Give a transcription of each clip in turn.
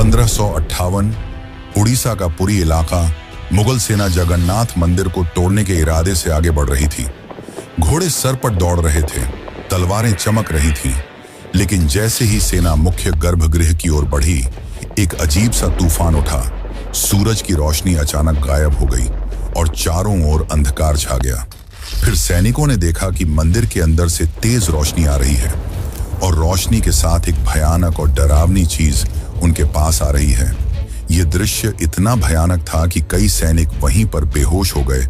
1558 उड़ीसा का पुरी इलाका मुगल सेना जगन्नाथ मंदिर को तोड़ने के इरादे से आगे बढ़ रही थी। घोड़े सर पर दौड़ रहे थे, तलवारें चमक रही थीं, लेकिन जैसे ही सेना मुख्य गर्भगृह की ओर बढ़ी, एक अजीब सा तूफान उठा। सूरज की रोशनी अचानक गायब हो गई और चारों ओर अंधकार छा गया। फिर सैनिकों ने देखा कि मंदिर के अंदर से तेज रोशनी आ रही है और रोशनी के साथ एक भयानक और डरावनी चीज उनके पास आ रही है। यह दृश्य इतना भयानक था कि कई सैनिक वहीं पर बेहोश हो गए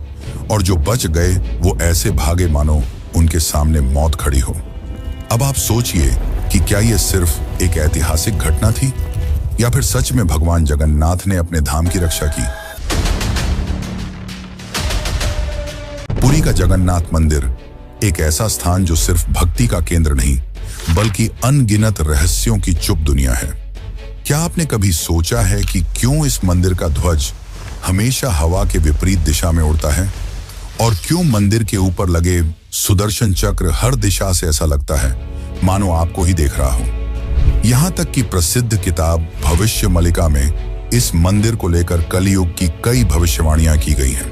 और जो बच गए वो ऐसे भागे मानो उनके सामने मौत खड़ी हो। अब आप सोचिए कि क्या यह सिर्फ एक ऐतिहासिक घटना थी या फिर सच में भगवान जगन्नाथ ने अपने धाम की रक्षा की। पुरी का जगन्नाथ मंदिर एक ऐसा स्थान जो सिर्फ भक्ति का केंद्र नहीं बल्कि अनगिनत रहस्यों की चुप दुनिया है। क्या आपने कभी सोचा है कि क्यों इस मंदिर का ध्वज हमेशा हवा के विपरीत दिशा में उड़ता है और क्यों मंदिर के ऊपर लगे सुदर्शन चक्र हर दिशा से ऐसा लगता है मानो आपको ही देख रहा हो। यहां तक कि प्रसिद्ध किताब भविष्य मलिका में इस मंदिर को लेकर कलयुग की कई भविष्यवाणियां की गई हैं,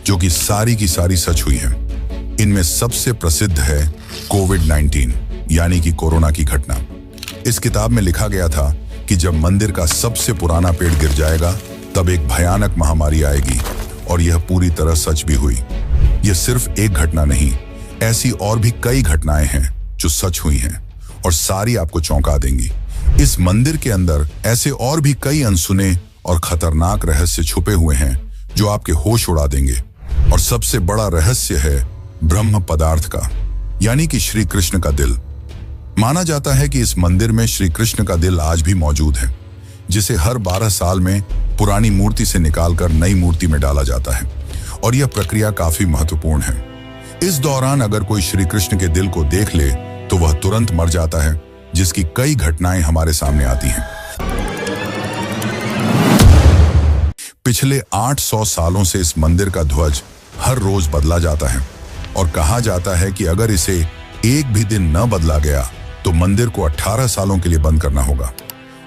जो कि सारी की सारी सच हुई हैं। इनमें सबसे प्रसिद्ध है कोविड-19 यानी कि कोरोना की घटना। इस किताब में लिखा गया था कि जब मंदिर का सबसे पुराना पेड़ गिर जाएगा तब एक भयानक महामारी आएगी, और यह पूरी तरह सच भी हुई। यह सिर्फ एक घटना नहीं, ऐसी और भी कई घटनाएं हैं जो सच हुई हैं और सारी आपको चौंका देंगी। इस मंदिर के अंदर ऐसे और भी कई अनसुने और खतरनाक रहस्य छुपे हुए हैं जो आपके होश उड़ा देंगे। और सबसे बड़ा रहस्य है ब्रह्म पदार्थ का, यानी कि श्री कृष्ण का दिल। माना जाता है कि इस मंदिर में श्री कृष्ण का दिल आज भी मौजूद है, जिसे हर 12 साल में पुरानी मूर्ति से निकालकर नई मूर्ति में डाला जाता है, और यह प्रक्रिया काफी महत्वपूर्ण है। इस दौरान अगर कोई श्री कृष्ण के दिल को देख ले तो वह तुरंत मर जाता है, जिसकी कई घटनाएं हमारे सामने आती हैं। पिछले 800 सालों से इस मंदिर का ध्वज हर रोज बदला जाता है और कहा जाता है कि अगर इसे एक भी दिन न बदला गया तो मंदिर को 18 सालों के लिए बंद करना होगा।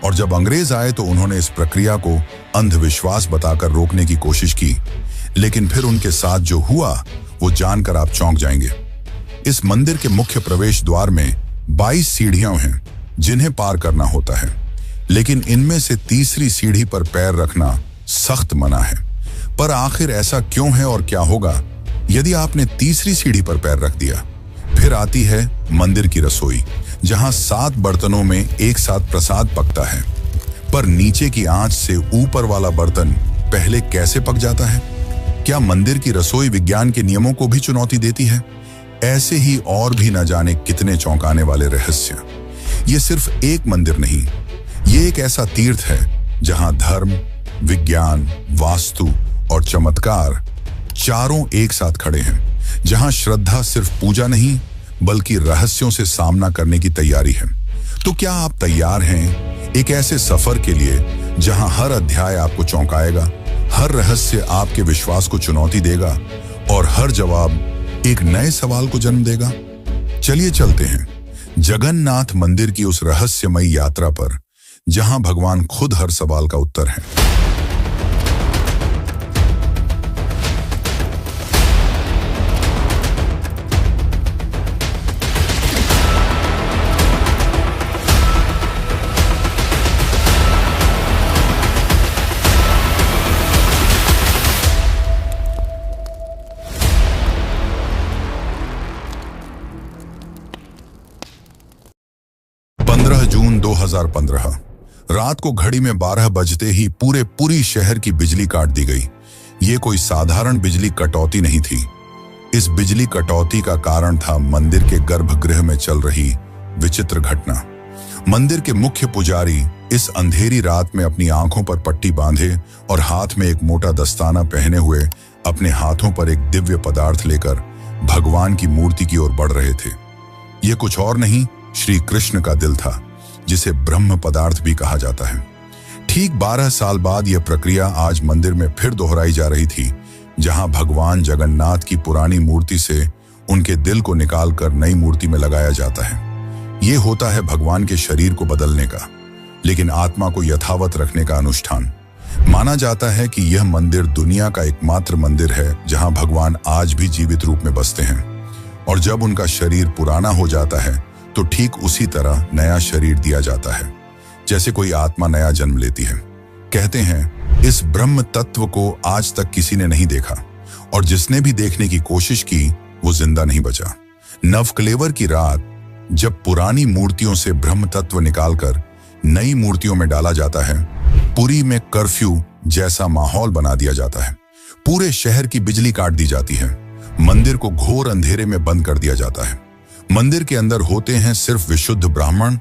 और जब अंग्रेज आए तो उन्होंने इस प्रक्रिया को अंधविश्वास बताकर रोकने की कोशिश की, लेकिन फिर उनके साथ जो हुआ वो जानकर आप चौंक जाएंगे। इस मंदिर के मुख्य प्रवेश द्वार में 22 सीढ़ियां हैं जिन्हें पार करना होता है, लेकिन इनमें से तीसरी सीढ़ी पर पैर रखना सख्त मना है। पर आखिर ऐसा क्यों है और क्या होगा यदि आपने तीसरी सीढ़ी पर पैर रख दिया? फिर आती है मंदिर की रसोई, जहां 7 बर्तनों में एक साथ प्रसाद पकता है। पर नीचे की आंच से ऊपर वाला बर्तन पहले कैसे पक जाता है? क्या मंदिर की रसोई विज्ञान के नियमों को भी चुनौती देती है? ऐसे ही और भी न जाने कितने चौंकाने वाले रहस्य। ये सिर्फ एक मंदिर नहीं, ये एक ऐसा तीर्थ है जहां धर्म, विज्ञान, वास्तु और चमत्कार चारों एक साथ खड़े हैं, जहां श्रद्धा सिर्फ पूजा नहीं बल्कि रहस्यों से सामना करने की तैयारी है। तो क्या आप तैयार हैं एक ऐसे सफर के लिए जहां हर अध्याय आपको चौंकाएगा, हर रहस्य आपके विश्वास को चुनौती देगा और हर जवाब एक नए सवाल को जन्म देगा? चलिए चलते हैं जगन्नाथ मंदिर की उस रहस्यमयी यात्रा पर, जहां भगवान खुद हर सवाल का उत्तर है। जून 2015 रात को घड़ी में 12 बजते ही पूरी शहर की बिजली काट दी गई। ये कोई साधारण बिजली कटौती नहीं थी। इस बिजली कटौती का कारण था मंदिर के गर्भगृह में चल रही विचित्र घटना। मंदिर के मुख्य पुजारी इस अंधेरी रात में अपनी आंखों पर पट्टी बांधे और हाथ में एक मोटा दस्ताना पहने हुए अपने हाथों पर एक दिव्य पदार्थ लेकर भगवान की मूर्ति की ओर बढ़ रहे थे। ये कुछ और नहीं, श्री कृष्ण का दिल था, जिसे ब्रह्म पदार्थ भी कहा जाता है। ठीक 12 साल बाद यह प्रक्रिया आज मंदिर में फिर दोहराई जा रही थी, जहां भगवान जगन्नाथ की पुरानी मूर्ति से उनके दिल को निकालकर नई मूर्ति में लगाया जाता है। ये होता है भगवान के शरीर को बदलने का, लेकिन आत्मा को यथावत रखने का अनुष्ठान। माना जाता है कि यह मंदिर दुनिया का एकमात्र मंदिर है जहां भगवान आज भी जीवित रूप में बसते हैं, और जब उनका शरीर पुराना हो जाता है तो ठीक उसी तरह नया शरीर दिया जाता है जैसे कोई आत्मा नया जन्म लेती है। कहते हैं इस ब्रह्म तत्व को आज तक किसी ने नहीं देखा, और जिसने भी देखने की कोशिश की वो जिंदा नहीं बचा। नवकलेवर की रात जब पुरानी मूर्तियों से ब्रह्म तत्व निकालकर नई मूर्तियों में डाला जाता है, पुरी में कर्फ्यू जैसा माहौल बना दिया जाता है। पूरे शहर की बिजली काट दी जाती है, मंदिर को घोर अंधेरे में बंद कर दिया जाता है। मंदिर के अंदर होते हैं सिर्फ विशुद्ध ब्राह्मण,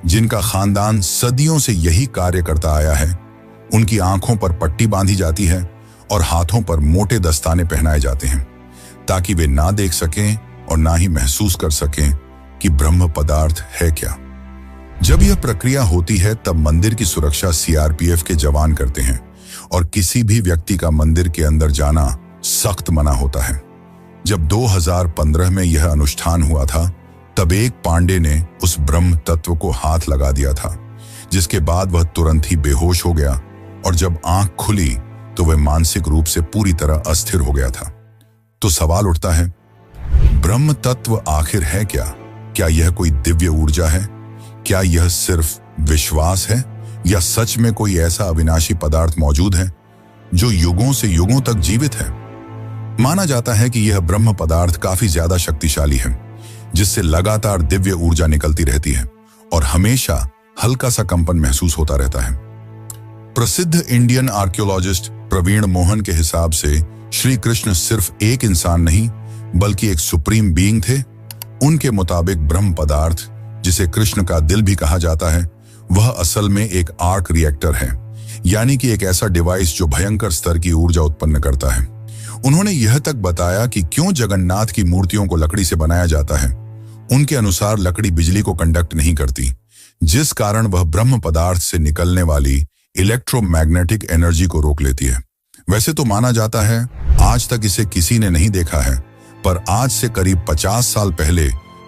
जिनका खानदान सदियों से यही कार्य करता आया है। उनकी आंखों पर पट्टी बांधी जाती है और हाथों पर मोटे दस्ताने पहनाए जाते हैं, ताकि वे ना देख सकें और ना ही महसूस कर सकें कि ब्रह्म पदार्थ है क्या। जब यह प्रक्रिया होती है तब मंदिर की सुरक्षा सीआरपीएफ के जवान करते हैं, और किसी भी व्यक्ति का मंदिर के अंदर जाना सख्त मना होता है। जब 2015 में यह अनुष्ठान हुआ था, तब एक पांडे ने उस ब्रह्म तत्व को हाथ लगा दिया था, जिसके बाद वह तुरंत ही बेहोश हो गया, और जब आंख खुली तो वह मानसिक रूप से पूरी तरह अस्थिर हो गया था। तो सवाल उठता है, ब्रह्म तत्व आखिर है क्या? क्या यह कोई दिव्य ऊर्जा है? क्या यह सिर्फ विश्वास है, या सच में कोई ऐसा अविनाशी पदार्थ मौजूद है जो युगों से युगों तक जीवित है? माना जाता है कि यह ब्रह्म पदार्थ काफी ज्यादा शक्तिशाली है, जिससे लगातार दिव्य ऊर्जा निकलती रहती है और हमेशा हल्का सा कंपन महसूस होता रहता है। प्रसिद्ध इंडियन आर्कियोलॉजिस्ट प्रवीण मोहन के हिसाब से श्री कृष्ण सिर्फ एक इंसान नहीं बल्कि एक सुप्रीम बीइंग थे। उनके मुताबिक ब्रह्म पदार्थ, जिसे कृष्ण का दिल भी कहा जाता है, वह असल में एक आर्क रिएक्टर है, यानी कि एक ऐसा डिवाइस जो भयंकर स्तर की ऊर्जा उत्पन्न करता है। उन्होंने यह तक बताया कि क्यों जगन्नाथ की मूर्तियों को लकड़ी से बनाया जाता है। उनके अनुसार लकड़ी बिजली को कंडक्ट नहीं करती, जिस कारण वह ब्रह्म पदार्थ से निकलने वाली इलेक्ट्रोमैग्नेटिक एनर्जी को रोक लेती है। वैसे तो माना जाता है आज तक इसे किसी ने नहीं देखा है, पर आज से करीब 50 साल पहले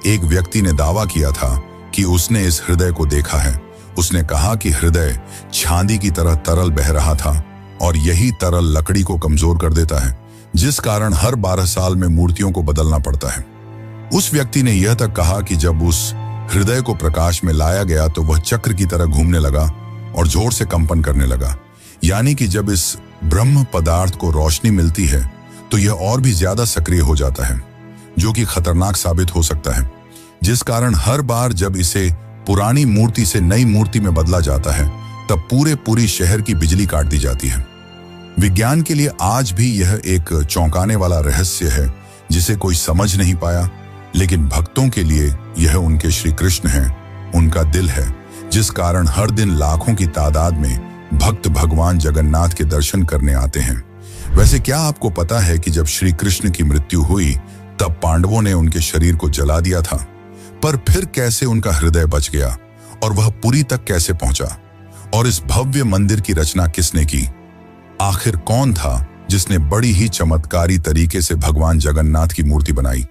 एक व्यक्ति ने दावा किया था कि उसने इस हृदय को देखा है। उसने कहा कि हृदय चांदी की तरह तरल बह रहा था, और यही तरल लकड़ी को कमजोर कर देता है, जिस कारण हर 12 साल में मूर्तियों को बदलना पड़ता है। उस व्यक्ति ने यह तक कहा कि जब उस हृदय को प्रकाश में लाया गया तो वह चक्र की तरह घूमने लगा और जोर से कंपन करने लगा, यानी कि जब इस ब्रह्म पदार्थ को रोशनी मिलती है तो यह और भी ज्यादा सक्रिय हो जाता है, जो कि खतरनाक साबित हो सकता है। जिस कारण हर बार जब इसे पुरानी मूर्ति से नई मूर्ति में बदला जाता है तब पूरी शहर की बिजली काट दी जाती है। विज्ञान के लिए आज भी यह एक चौंकाने वाला रहस्य है जिसे कोई समझ नहीं पाया, लेकिन भक्तों के लिए यह उनके श्री कृष्ण हैं, उनका दिल है, जिस कारण हर दिन लाखों की तादाद में भक्त भगवान जगन्नाथ के दर्शन करने आते हैं। वैसे क्या आपको पता है कि जब श्री कृष्ण की मृत्यु हुई तब पांडवों ने उनके शरीर को जला दिया था, पर फिर कैसे उनका हृदय बच गया और वह पुरी तक कैसे पहुंचा? और इस भव्य मंदिर की रचना किसने की? आखिर कौन था जिसने बड़ी ही चमत्कारी तरीके से भगवान जगन्नाथ की मूर्ति बनाई?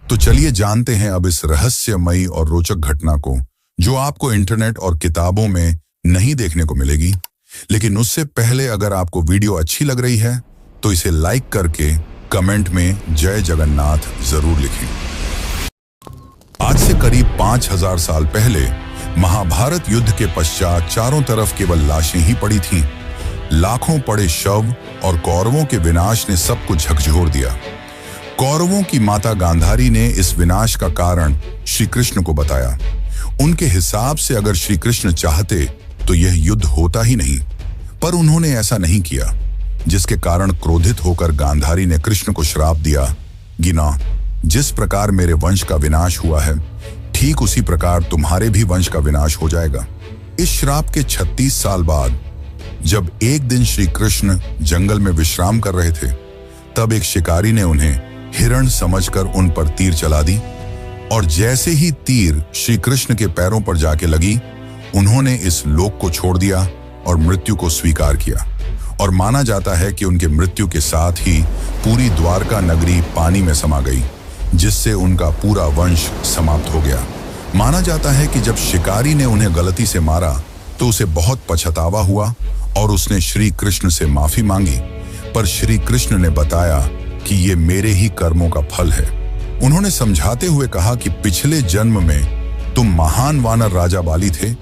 तो चलिए जानते हैं अब इस रहस्यमयी और रोचक घटना को, जो आपको इंटरनेट और किताबों में नहीं देखने को मिलेगी। लेकिन उससे पहले अगर आपको वीडियो अच्छी लग रही है तो इसे लाइक करके कमेंट में जय जगन्नाथ जरूर लिखें। आज से करीब 5000 साल पहले महाभारत युद्ध के पश्चात चारों तरफ केवल लाशें ही पड़ी थीं। लाखों पड़े शव और कौरवों के विनाश ने सबको झकझोर दिया। कौरवों की माता गांधारी ने इस विनाश का कारण श्री कृष्ण को बताया। उनके हिसाब से अगर श्री कृष्ण चाहते तो यह युद्ध होता ही नहीं, पर उन्होंने ऐसा नहीं किया, जिसके कारण क्रोधित होकर गांधारी ने कृष्ण को श्राप दिया, गिना, जिस प्रकार मेरे वंश का विनाश हुआ है ठीक उसी प्रकार तुम्हारे भी वंश का विनाश हो जाएगा। इस श्राप के 36 साल बाद जब एक दिन श्री कृष्ण जंगल में विश्राम कर रहे थे, तब एक शिकारी ने उन्हें हिरण समझकर उन पर तीर चला दी, और जैसे ही तीर श्री कृष्ण के पैरों पर जाके लगी, उन्होंने इस लोक को छोड़ दिया और मृत्यु को स्वीकार किया। और माना जाता है कि उनके मृत्यु के साथ ही पूरी द्वारका नगरी पानी में समा गई, जिससे उनका पूरा वंश समाप्त हो गया। माना जाता है कि जब शिकारी ने उन्हें गलती से मारा तो उसे बहुत पछतावा हुआ और उसने श्री कृष्ण से माफी मांगी, पर श्री कृष्ण ने बताया कि ये मेरे ही कर्मों का फल है। उन्होंने समझाते हुए कहा कि पिछले जन्म में तुम महान वानर राजा बाली थे,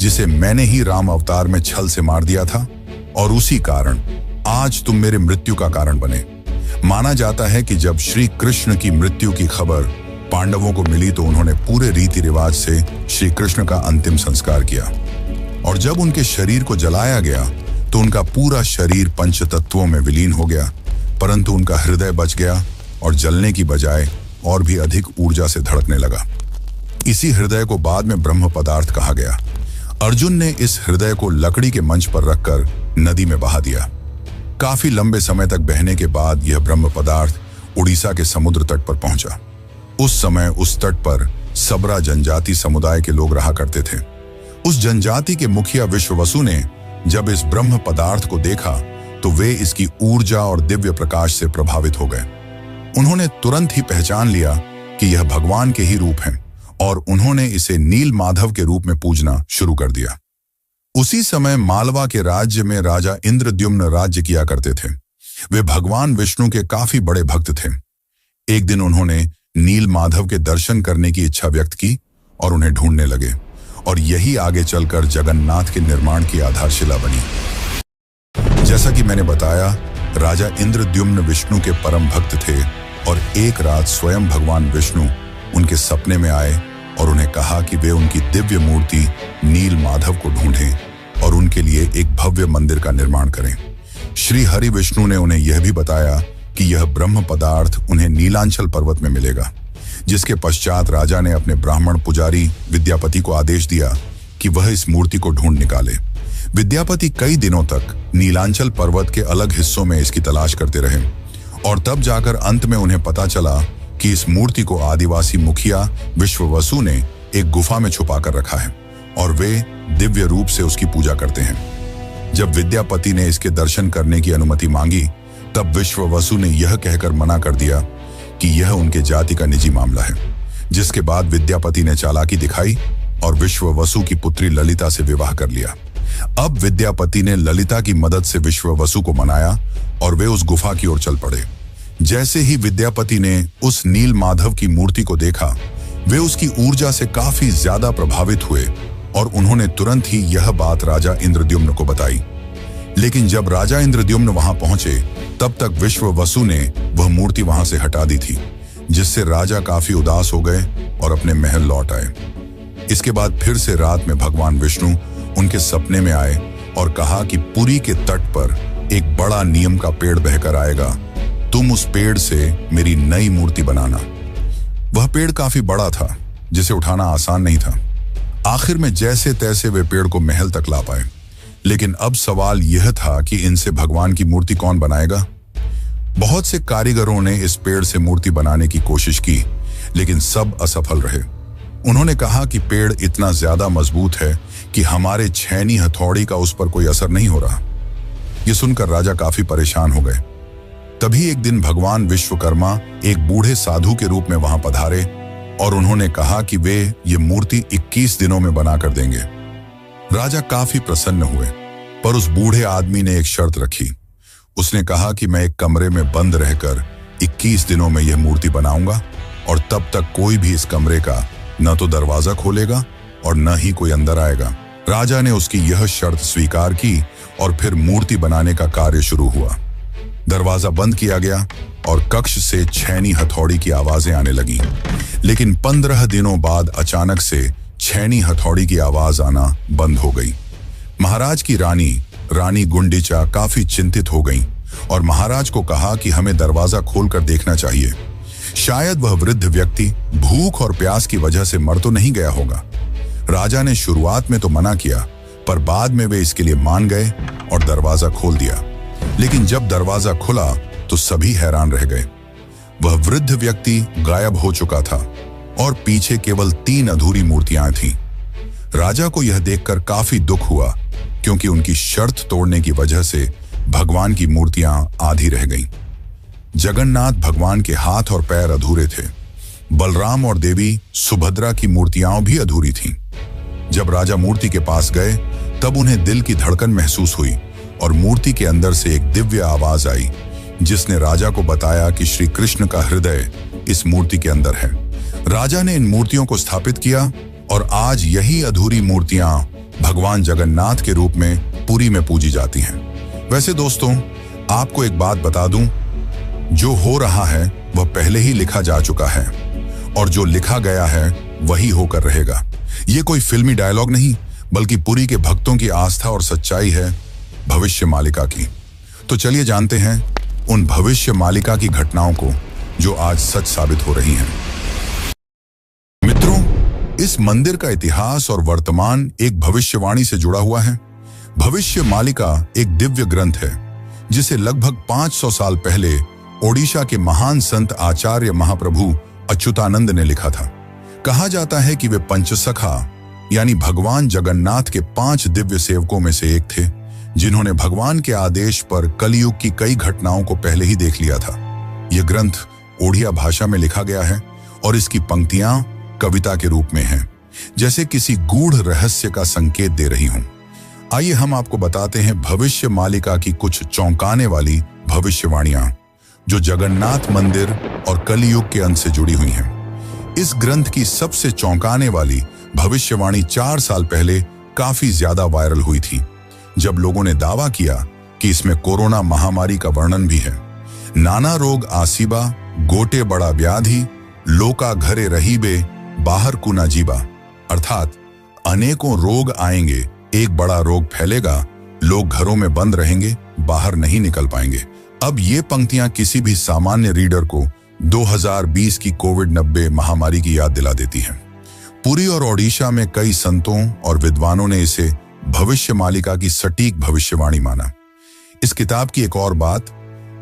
जिसे मैंने ही राम अवतार में छल से मार दिया था, और उसी कारण आज तुम मेरे मृत्यु का कारण बने। माना जाता है कि जब श्री कृष्ण की मृत्यु की खबर पांडवों को मिली तो उन्होंने पूरे रीति रिवाज से श्री कृष्ण का अंतिम संस्कार किया, और जब उनके शरीर को जलाया गया तो उनका पूरा शरीर पंचतत्वों में विलीन हो गया, परंतु उनका हृदय बच गया और जलने की बजाय और भी अधिक ऊर्जा से धड़कने लगा। इसी हृदय को बाद में ब्रह्म पदार्थ कहा गया। अर्जुन ने इस हृदय को लकड़ी के मंच पर रखकर नदी में बहा दिया। काफी लंबे समय तक बहने के बाद यह ब्रह्म पदार्थ उड़ीसा के समुद्र तट पर पहुंचा। उस समय उस तट पर सबरा जनजाति समुदाय के लोग रहा करते थे। उस जनजाति के मुखिया विश्ववसु ने जब इस ब्रह्म पदार्थ को देखा तो वे इसकी ऊर्जा और दिव्य प्रकाश से प्रभावित हो गए। उन्होंने तुरंत ही पहचान लिया कि यह भगवान के ही रूप हैं, और उन्होंने इसे नील माधव के रूप में पूजना शुरू कर दिया। उसी समय मालवा के राज्य में राजा इंद्रद्युम्न राज्य किया करते थे। वे भगवान विष्णु के काफी बड़े भक्त थे। एक दिन उन्होंने नील माधव के दर्शन करने की इच्छा व्यक्त की और उन्हें ढूंढने लगे, और यही आगे चलकर जगन्नाथ के निर्माण की आधारशिला बनी। जैसा कि मैंने बताया, राजा इंद्रद्युम्न विष्णु के परम भक्त थे, और एक रात स्वयं भगवान विष्णु उनके सपने में आए और उन्हें कहा कि वे उनकी दिव्य मूर्ति नील माधव को ढूंढें और उनके लिए एक भव्य मंदिर का निर्माण करें। श्री हरि विष्णु ने उन्हें यह भी बताया कि यह ब्रह्म पदार्थ उन्हें नीलांचल पर्वत में मिलेगा, जिसके पश्चात राजा ने अपने ब्राह्मण पुजारी विद्यापति को आदेश दिया कि वह इस मूर्ति को ढूंढ निकाले। विद्यापति कई दिनों तक नीलांचल पर्वत के अलग हिस्सों में इसकी तलाश करते रहे, और तब जाकर अंत में उन्हें पता चला कि इस मूर्ति को आदिवासी मुखिया विश्ववसु ने एक गुफा में छुपा कर रखा है, और वे दिव्य रूप से उसकी पूजा करते हैं। जब विद्यापति ने इसके दर्शन करने की अनुमति मांगी, तब विश्ववसु ने यह कहकर मना कर दिया कि यह उनके जाति का निजी मामला है। जिसके बाद विद्यापति ने चालाकी दिखाई और विश्ववसु की पुत्री ललिता से विवाह कर लिया। अब विद्यापति ने ललिता की मदद से विश्ववसु को मनाया और वे उस गुफा की ओर चल पड़े। जैसे ही विद्यापति ने उस नील माधव की मूर्ति को देखा, वे उसकी ऊर्जा से काफी ज्यादा प्रभावित हुए और उन्होंने तुरंत ही यह बात राजा इंद्रद्युम्न को बताई। लेकिन जब राजा इंद्रद्युम्न वहां पहुंचे, तब तक विश्ववसु ने वह मूर्ति वहां से हटा दी थी, जिससे राजा काफी उदास हो गए और अपने महल लौट आए। इसके बाद फिर से रात में भगवान विष्णु उनके सपने में आए और कहा कि पुरी के तट पर एक बड़ा नीम का पेड़ बहकर आएगा, तुम उस पेड़ से मेरी नई मूर्ति बनाना। वह पेड़ काफी बड़ा था, जिसे उठाना आसान नहीं था। आखिर में जैसे तैसे वे पेड़ को महल तक ला पाए, लेकिन अब सवाल यह था कि इनसे भगवान की मूर्ति कौन बनाएगा। बहुत से कारीगरों ने इस पेड़ से मूर्ति बनाने की कोशिश की, लेकिन सब असफल रहे। उन्होंने कहा कि पेड़ इतना ज्यादा मजबूत है कि हमारे छेनी हथौड़ी का उस पर कोई असर नहीं हो रहा। यह सुनकर राजा काफी परेशान हो गए। तभी एक दिन भगवान विश्वकर्मा एक बूढ़े साधु के रूप में वहां पधारे और उन्होंने कहा कि वे ये मूर्ति 21 दिनों में बनाकर देंगे। राजा काफी प्रसन्न हुए, पर उस बूढ़े आदमी ने एक शर्त रखी। उसने कहा कि मैं एक कमरे में बंद रहकर 21 दिनों में यह मूर्ति बनाऊंगा, और तब तक कोई भी इस कमरे का न तो दरवाजा खोलेगा और न ही कोई अंदर आएगा। राजा ने उसकी यह शर्त स्वीकार की और फिर मूर्ति बनाने का कार्य शुरू हुआ। दरवाजा बंद किया गया और कक्ष से छेनी हथौड़ी की आवाजें आने लगीं। लेकिन 15 दिनों बाद अचानक से छेनी हथौड़ी की आवाज आना बंद हो गई। महाराज की रानी गुंडीचा काफी चिंतित हो गई और महाराज को कहा कि हमें दरवाजा खोलकर देखना चाहिए। शायद वह वृद्ध व्यक्ति भूख और प्यास की वजह से मर तो नहीं गया होगा। राजा ने शुरुआत में तो मना किया, पर बाद में वे इसके लिए मान गए और दरवाजा खोल दिया। लेकिन जब दरवाजा खुला तो सभी हैरान रह गए। वह वृद्ध व्यक्ति गायब हो चुका था और पीछे केवल 3 अधूरी मूर्तियां थीं। राजा को यह देखकर काफी दुख हुआ, क्योंकि उनकी शर्त तोड़ने की वजह से भगवान की मूर्तियां आधी रह गईं। जगन्नाथ भगवान के हाथ और पैर अधूरे थे। बलराम और देवी सुभद्रा की मूर्तियां भी अधूरी थीं। जब राजा मूर्ति के पास गए तब उन्हें दिल की धड़कन महसूस हुई और मूर्ति के अंदर से एक दिव्य आवाज आई जिसने राजा को बताया कि श्री कृष्ण का हृदय इस मूर्ति के अंदर है। राजा ने इन मूर्तियों को स्थापित किया और आज यही अधूरी मूर्तियां भगवान जगन्नाथ के रूप में पुरी में पूजी जाती हैं। वैसे दोस्तों, आपको एक बात बता दूं, जो हो रहा है वह पहले ही लिखा जा चुका है और जो लिखा गया है वही होकर रहेगा। ये कोई फिल्मी डायलॉग नहीं, बल्कि पुरी के भक्तों की आस्था और सच्चाई है भविष्य मालिका की। तो चलिए जानते हैं उन भविष्य मालिका की घटनाओं को जो आज सच साबित हो रही हैं। मित्रों, इस मंदिर का इतिहास और वर्तमान एक भविष्यवाणी से जुड़ा हुआ है। भविष्य मालिका एक दिव्य ग्रंथ है जिसे लगभग 500 साल पहले ओडिशा के महान संत आचार्य महाप्रभु अच्युतानंद ने लिखा था। कहा जाता है कि वे पंचसखा यानी भगवान जगन्नाथ के 5 दिव्य सेवकों में से एक थे, जिन्होंने भगवान के आदेश पर कलयुग की कई घटनाओं को पहले ही देख लिया था। यह ग्रंथ ओडिया भाषा में लिखा गया है और इसकी पंक्तियां कविता के रूप में हैं, जैसे किसी गूढ़ रहस्य का संकेत दे रही हों। आइए हम आपको बताते हैं भविष्य मालिका की कुछ चौंकाने वाली भविष्यवाणियां जो जगन्नाथ मंदिर और कलयुग के अंत से जुड़ी हुई हैं। इस ग्रंथ की सबसे चौंकाने वाली भविष्यवाणी 4 साल पहले काफी ज्यादा वायरल हुई थी, जब लोगों ने दावा किया कि इसमें कोरोना महामारी का वर्णन भी है। नाना रोग आसीबा, गोटे बड़ा व्याधि, लोका घरे रहीबे, बाहर कुना जीबा, अर्थात अनेकों रोग आएंगे, एक बड़ा रोग फैलेगा, लोग घरों में बंद रहेंगे, बाहर नहीं निकल पाएंगे। अब ये पंक्तियां किसी भी सामान्य रीडर को 2020 की कोविड-19 महामारी की याद दिला देती हैं। पुरी और ओडिशा में कई संतों और विद्वानों ने इसे भविष्य मालिका की सटीक भविष्यवाणी माना। इस किताब की एक और बात,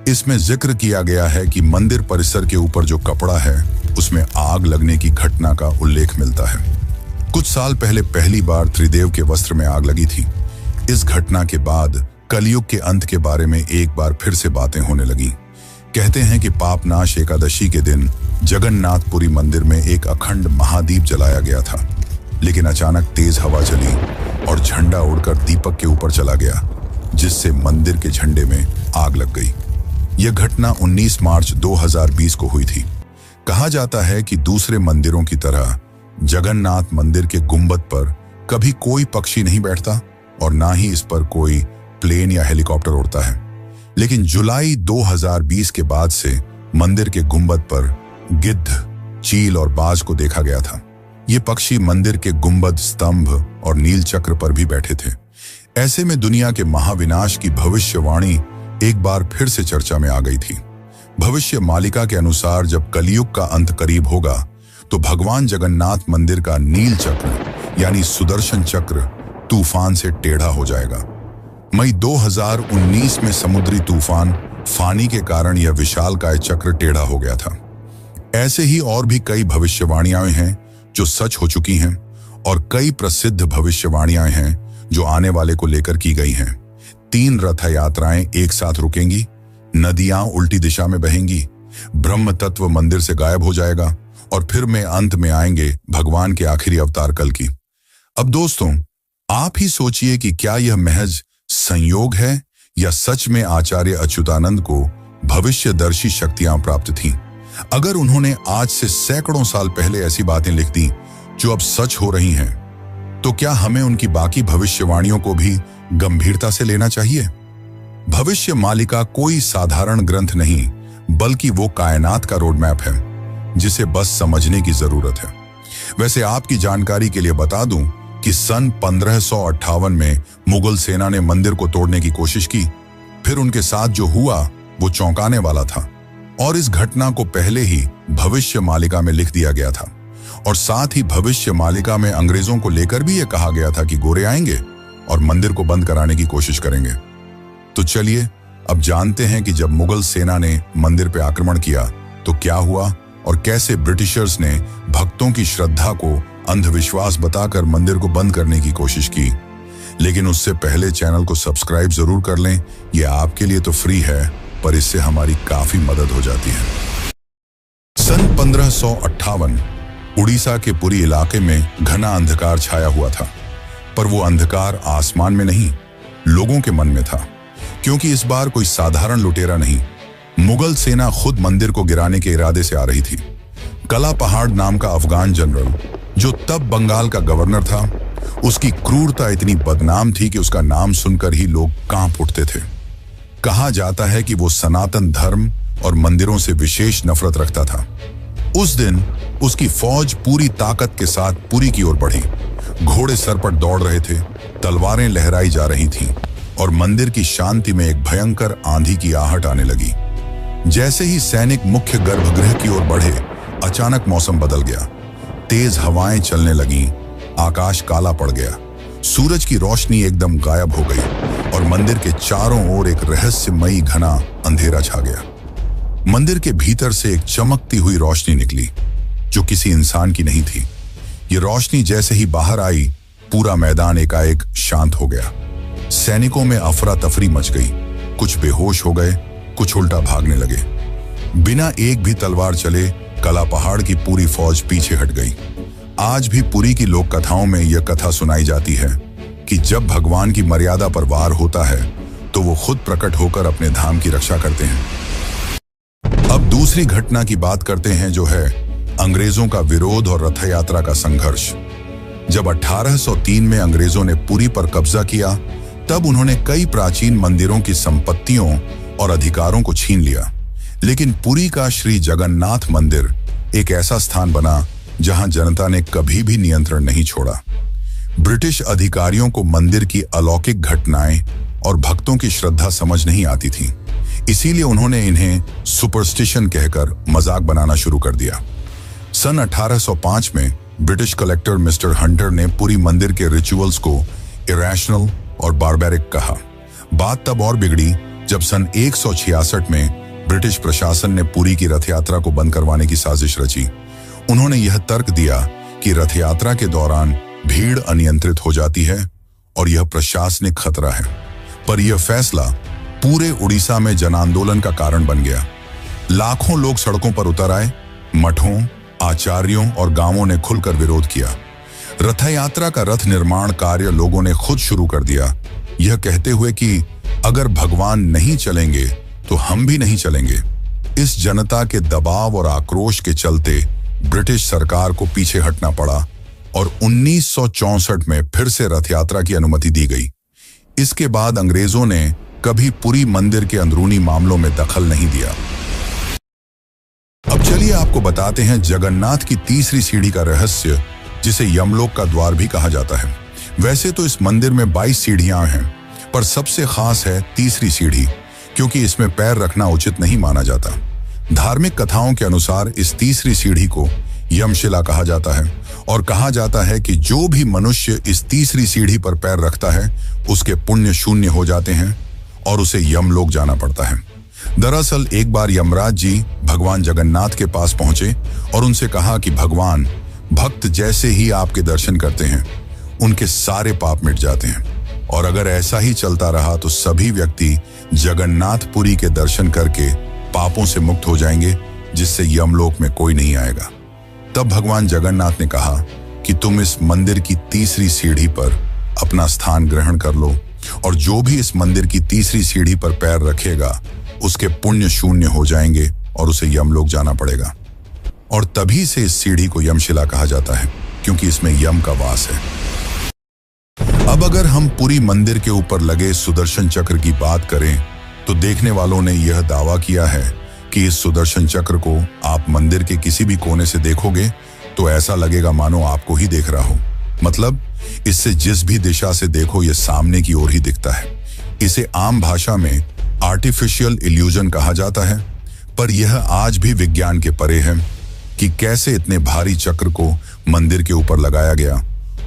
इसमें जिक्र किया गया है कि मंदिर परिसर के ऊपर जो कपड़ा है उसमें आग लगने की घटना का उल्लेख मिलता है। कुछ साल पहले पहली बार त्रिदेव के वस्त्र में आग लगी थी। इस घटना के बाद कलयुग के अंत के बारे में एक बार फिर से बातें होने लगी। कहते हैं कि पापनाश एकादशी के दिन जगन्नाथपुरी मंदिर में एक अखंड महादीप जलाया गया था, लेकिन अचानक तेज हवा चली और झंडा उड़कर दीपक के ऊपर चला गया, जिससे मंदिर के झंडे में आग लग गई। यह घटना 19 मार्च 2020 को हुई थी। कहा जाता है कि दूसरे मंदिरों की तरह जगन्नाथ मंदिर के गुंबद पर कभी कोई पक्षी नहीं बैठता और ना ही इस पर कोई प्लेन या हेलीकॉप्टर उड़ता है, लेकिन जुलाई 2020 के बाद से मंदिर के गुंबद पर गिद्ध, चील और बाज को देखा गया था। ये पक्षी मंदिर के गुंबद, स्तंभ और नील चक्र पर भी बैठे थे। ऐसे में दुनिया के महाविनाश की भविष्यवाणी एक बार फिर से चर्चा में आ गई थी। भविष्य मालिका के अनुसार जब कलयुग का अंत करीब होगा तो भगवान जगन्नाथ मंदिर का नील चक्र यानी सुदर्शन चक्र तूफान से टेढ़ा हो जाएगा। मई 2019 में समुद्री तूफान फानी के कारण यह विशालकाय चक्र टेढ़ा हो गया था। ऐसे ही और भी कई भविष्यवाणियां हैं जो सच हो चुकी हैं और कई प्रसिद्ध भविष्यवाणियां हैं जो आने वाले को लेकर की गई हैं। 3 रथ यात्राएं एक साथ रुकेंगी, नदियां उल्टी दिशा में बहेंगी, ब्रह्म तत्व मंदिर से गायब हो जाएगा और फिर में अंत में आएंगे भगवान के आखिरी अवतार कल की। अब दोस्तों, आप ही सोचिए कि क्या यह महज संयोग है या सच में आचार्य अच्युतानंद को भविष्यदर्शी शक्तियां प्राप्त थीं। अगर उन्होंने आज से सैकड़ों साल पहले ऐसी बातें लिख दी जो अब सच हो रही हैं, तो क्या हमें उनकी बाकी भविष्यवाणियों को भी गंभीरता से लेना चाहिए? भविष्य मालिका कोई साधारण ग्रंथ नहीं, बल्कि वो कायनात का रोड मैप है जिसे बस समझने की जरूरत है। वैसे आपकी जानकारी के लिए बता दूं कि सन 1558 में मुगल सेना ने मंदिर को तोड़ने की कोशिश की। फिर उनके साथ जो हुआ वो चौंकाने वाला था और इस घटना को पहले ही भविष्य मालिका में लिख दिया गया था। और साथ ही भविष्य मालिका में अंग्रेजों को लेकर भी यह कहा गया था कि गोरे आएंगे और मंदिर को बंद कराने की कोशिश करेंगे। तो चलिए अब जानते हैं कि जब मुगल सेना ने मंदिर पर आक्रमण किया तो क्या हुआ और कैसे ब्रिटिशर्स ने भक्तों की श्रद्धा को अंधविश्वास बताकर मंदिर को बंद करने की कोशिश की। लेकिन उससे पहले चैनल को सब्सक्राइब जरूर कर लें। यह आपके लिए तो फ्री है, पर इससे हमारी काफी मदद हो जाती है। सन 1558 उड़ीसा के पूरी इलाके में घना अंधकार छाया हुआ था, पर वो अंधकार आसमान में नहीं, लोगों के मन में था। क्योंकि इस बार कोई साधारण लुटेरा नहीं, मुगल सेना खुद मंदिर को गिराने के इरादे से आ रही थी। कला पहाड़ नाम का अफगान जनरल, जो तब बंगाल का गवर्नर था, उसकी क्रूरता इतनी बदनाम थी कि उसका नाम सुनकर ही लोग कांप उठते थे। कहा जाता है कि वो सनातन धर्म और मंदिरों से विशेष नफरत रखता था। उस दिन उसकी फौज पूरी ताकत के साथ पुरी की ओर बढ़ी। घोड़े सर पर दौड़ रहे थे, तलवारें लहराई जा रही थीं और मंदिर की शांति में एक भयंकर आंधी की आहट आने लगी। जैसे ही सैनिक मुख्य गर्भगृह की ओर बढ़े, अचानक मौसम बदल गया। तेज हवाएं चलने लगीं, आकाश काला पड़ गया, सूरज की रोशनी एकदम गायब हो गई और मंदिर के चारों ओर एक रहस्यमयी घना अंधेरा छा गया। मंदिर के भीतर से एक चमकती हुई रोशनी निकली, जो किसी इंसान की नहीं थी। ये रोशनी जैसे ही बाहर आई, पूरा मैदान एकाएक शांत हो गया। सैनिकों में अफरा तफरी मच गई, कुछ बेहोश हो गए, कुछ उल्टा भागने लगे। बिना एक भी तलवार चले कला पहाड़ की पूरी फौज पीछे हट गई। आज भी पुरी की लोक कथाओं में यह कथा सुनाई जाती है कि जब भगवान की मर्यादा पर वार होता है तो वो खुद प्रकट होकर अपने धाम की रक्षा करते हैं। अब दूसरी घटना की बात करते हैं, जो है अंग्रेजों का विरोध और रथ यात्रा का संघर्ष। जब 1803 में अंग्रेजों ने पुरी पर कब्जा किया, तब उन्होंने कई प्राचीन मंदिरों की संपत्तियों और अधिकारों को छीन लिया। लेकिन पुरी का श्री जगन्नाथ मंदिर एक ऐसा स्थान बना जहां जनता ने कभी भी नियंत्रण नहीं छोड़ा। ब्रिटिश अधिकारियों को मंदिर की अलौकिक घटनाएं और भक्तों की श्रद्धा समझ नहीं आती थी, इसीलिए उन्होंने इन्हें सुपरस्टिशन कहकर मजाक बनाना शुरू कर दिया। सन 1805 में ब्रिटिश कलेक्टर मिस्टर हंटर ने पुरी मंदिर के रिचुअल्स को इरेशनल और बारबैरिक कहा। बात तब और बिगड़ी जब सन 166 में ब्रिटिश प्रशासन ने पुरी की रथ यात्रा को बंद करवाने की साजिश रची। उन्होंने यह तर्क दिया कि रथ यात्रा के दौरान भीड़ अनियंत्रित हो जाती है और यह प्रशासनिक खतरा है। पर यह फैसला पूरे उड़ीसा में जन आंदोलन का कारण बन गया। लाखों लोग सड़कों पर उतर आए, मठों, आचार्यों और गांवों ने खुलकर विरोध किया। रथ यात्रा का रथ निर्माण कार्य लोगों ने खुद शुरू कर दिया, यह कहते हुए कि अगर भगवान नहीं चलेंगे तो हम भी नहीं चलेंगे। इस जनता के दबाव और आक्रोश के चलते ब्रिटिश सरकार को पीछे हटना पड़ा और 1964 में फिर से रथ यात्रा की अनुमति दी गई। इसके बाद अंग्रेजों ने कभी पुरी मंदिर के अंदरूनी मामलों में दखल नहीं दिया। अब चलिए आपको बताते हैं जगन्नाथ की तीसरी सीढ़ी का रहस्य, जिसे यमलोक का द्वार भी कहा जाता है। वैसे तो इस मंदिर में 22 सीढ़ियां हैं, पर सबसे खास है तीसरी सीढ़ी, क्योंकि इसमें पैर रखना उचित नहीं माना जाता। धार्मिक कथाओं के अनुसार इस तीसरी सीढ़ी को यमशिला कहा जाता है और कहा जाता है कि जो भी मनुष्य इस तीसरी सीढ़ी पर पैर रखता है, उसके पुण्य शून्य हो जाते हैं और उसे यमलोक जाना पड़ता है। दरअसल एक बार यमराज जी भगवान जगन्नाथ के पास पहुंचे और उनसे कहा कि भगवान, भक्त जैसे ही आपके दर्शन करते हैं उनके सारे पाप मिट जाते हैं, और अगर ऐसा ही चलता रहा तो सभी व्यक्ति जगन्नाथपुरी के दर्शन करके पापों से मुक्त हो जाएंगे, जिससे यमलोक में कोई नहीं आएगा। तब भगवान जगन्नाथ ने कहा कि तुम इस मंदिर की तीसरी सीढ़ी पर अपना स्थान ग्रहण कर लो, और जो भी इस मंदिर की तीसरी सीढ़ी पर पैर रखेगा उसके पुण्य शून्य हो जाएंगे और उसे यमलोक जाना पड़ेगा। और तभी से इस सीढ़ी को यमशिला कहा जाता है, क्योंकि इसमें यम का वास है। अब अगर हम पुरी मंदिर के ऊपर लगे सुदर्शन चक्र की बात करें, तो देखने वालों ने यह दावा किया है कि इस सुदर्शन चक्र को आप मंदिर के किसी भी कोने से देखोगे तो ऐसा लगेगा मानो आपको ही देख रहा हो। मतलब इससे जिस भी दिशा से देखो यह सामने की ओर ही दिखता है। इसे आम भाषा में आर्टिफिशियल इल्यूजन कहा जाता है, पर यह आज भी विज्ञान के परे है कि कैसे इतने भारी चक्र को मंदिर के ऊपर लगाया गया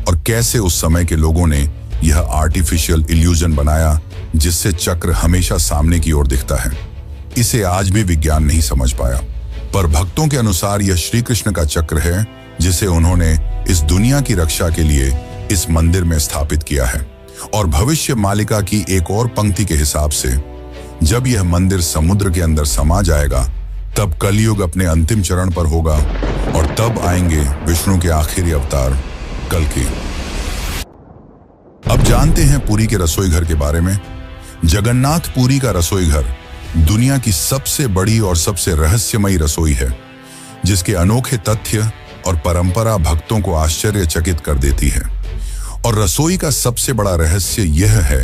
और कैसे उस समय के लोगों ने यह आर्टिफिशियल इल्यूजन बनाया जिससे चक्र हमेशा सामने की ओर दिखता है। इसे आज भी विज्ञान नहीं समझ पाया, पर भक्तों के अनुसार यह श्री कृष्ण का चक्र है जिसे उन्होंने इस दुनिया की रक्षा के लिए इस मंदिर में स्थापित किया है। और भविष्य मालिका की एक और पंक्ति के हिसाब से जब यह मंदिर समुद्र के अंदर समा जाएगा तब कलयुग अपने अंतिम चरण पर होगा और तब आएंगे विष्णु के आखिरी अवतार कल्कि। अब जानते हैं पुरी के रसोई घर के बारे में। जगन्नाथ पुरी का रसोई घर दुनिया की सबसे बड़ी और सबसे रहस्यमयी रसोई है, जिसके अनोखे तथ्य और परंपरा भक्तों को आश्चर्यचकित कर देती है। और रसोई का सबसे बड़ा रहस्य यह है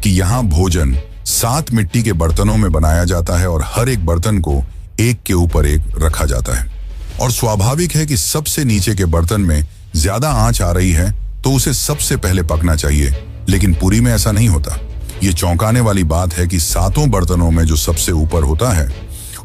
कि यहाँ भोजन 7 मिट्टी के बर्तनों में बनाया जाता है और हर एक बर्तन को एक के ऊपर एक रखा जाता है। और स्वाभाविक है कि सबसे नीचे के बर्तन में ज्यादा आंच आ रही है तो उसे सबसे पहले पकना चाहिए, लेकिन पुरी में ऐसा नहीं होता। ये चौंकाने वाली बात है कि 7 बर्तनों में जो सबसे ऊपर होता है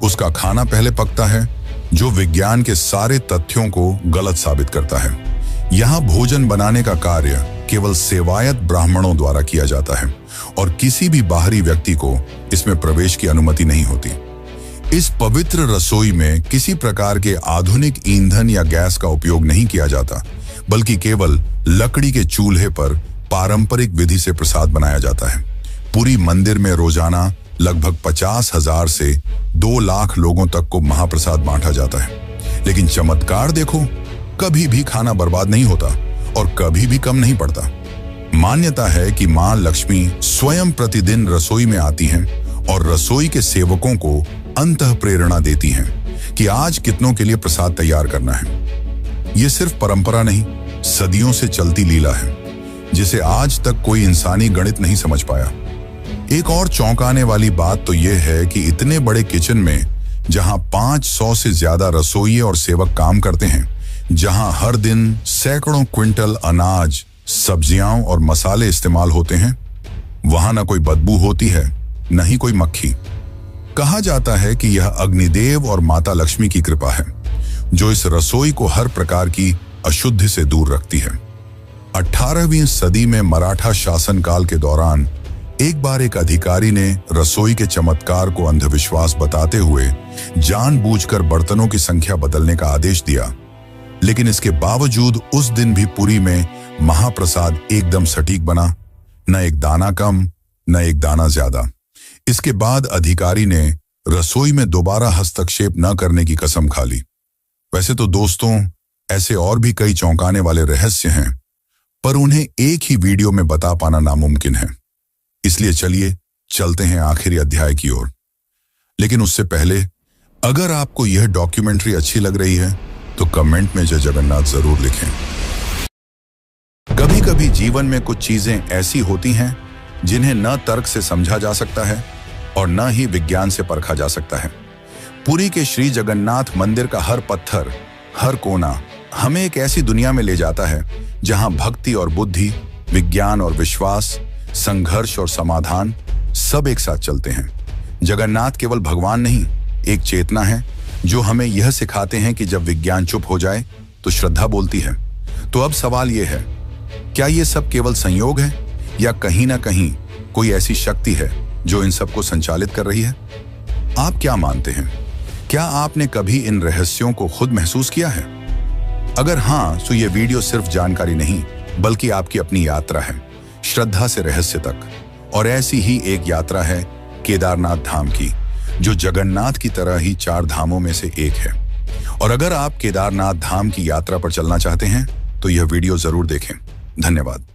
उसका खाना पहले पकता है, जो विज्ञान के सारे तथ्यों को गलत साबित करता है। यहाँ भोजन बनाने का कार्य केवल सेवायत ब्राह्मणों द्वारा किया जाता है और किसी भी बाहरी व्यक्ति को इसमें प्रवेश की अनुमति नहीं होती। इस पवित्र रसोई में किसी प्रकार के आधुनिक ईंधन या गैस का उपयोग नहीं किया जाता, बल्कि केवल लकड़ी के चूल्हे पर पारंपरिक विधि से प्रसाद बनाया जाता है। पुरी मंदिर में रोजाना लगभग 50,000 से 2 लाख लोगों तक को महाप्रसाद बांटा जाता है। लेकिन चमत्कार देखो, कभी भी खाना बर्बाद नहीं होता और कभी भी कम नहीं पड़ता। मान्यता है कि मां लक्ष्मी स्वयं प्रतिदिन रसोई में आती हैं और रसोई के सेवकों को अंतः प्रेरणा देती हैं कि आज कितनों के लिए प्रसाद तैयार करना है। ये सिर्फ परंपरा नहीं, सदियों से चलती लीला है, जिसे आज तक कोई इंसानी गणित नहीं समझ पाया। एक और चौंकाने वाली बात तो यह है कि इतने बड़े किचन में, जहां 500 से ज्यादा रसोइये और सेवक काम करते हैं, जहां हर दिन सैकड़ों क्विंटल अनाज, सब्जियां और मसाले इस्तेमाल होते हैं, वहां न कोई बदबू होती है, न ही कोई मक्खी। कहा जाता है कि यह अग्निदेव और माता लक्ष्मी की कृपा है, जो इस रसोई को हर प्रकार की अशुद्धि से दूर रखती है। 18वीं सदी में मराठा शासनकाल के दौरान एक बार एक अधिकारी ने रसोई के चमत्कार को अंधविश्वास बताते हुए जानबूझकर बर्तनों की संख्या बदलने का आदेश दिया। लेकिन इसके बावजूद उस दिन भी पुरी में महाप्रसाद एकदम सटीक बना, न एक दाना कम, न एक दाना ज्यादा। इसके बाद अधिकारी ने रसोई में दोबारा हस्तक्षेप न करने की कसम खा ली। वैसे तो दोस्तों, ऐसे और भी कई चौंकाने वाले रहस्य हैं, पर उन्हें एक ही वीडियो में बता पाना नामुमकिन है। इसलिए चलिए चलते हैं आखिरी अध्याय की ओर। लेकिन उससे पहले, अगर आपको यह डॉक्यूमेंट्री अच्छी लग रही है तो कमेंट में जय जगन्नाथ जरूर लिखें। कभी कभी जीवन में कुछ चीजें ऐसी होती हैं जिन्हें न तर्क से समझा जा सकता है और न ही विज्ञान से परखा जा सकता है। पुरी के श्री जगन्नाथ मंदिर का हर पत्थर, हर कोना हमें एक ऐसी दुनिया में ले जाता है जहां भक्ति और बुद्धि, विज्ञान और विश्वास, संघर्ष और समाधान सब एक साथ चलते हैं। जगन्नाथ केवल भगवान नहीं, एक चेतना है जो हमें यह सिखाते हैं कि जब विज्ञान चुप हो जाए तो श्रद्धा बोलती है। तो अब सवाल यह है, क्या ये सब केवल संयोग है या कहीं ना कहीं कोई ऐसी शक्ति है जो इन सबको संचालित कर रही है? आप क्या मानते हैं? क्या आपने कभी इन रहस्यों को खुद महसूस किया है? अगर हाँ, तो ये वीडियो सिर्फ जानकारी नहीं, बल्कि आपकी अपनी यात्रा है, श्रद्धा से रहस्य तक। और ऐसी ही एक यात्रा है केदारनाथ धाम की, जो जगन्नाथ की तरह ही 4 धामों में से एक है। और अगर आप केदारनाथ धाम की यात्रा पर चलना चाहते हैं तो यह वीडियो जरूर देखें। धन्यवाद।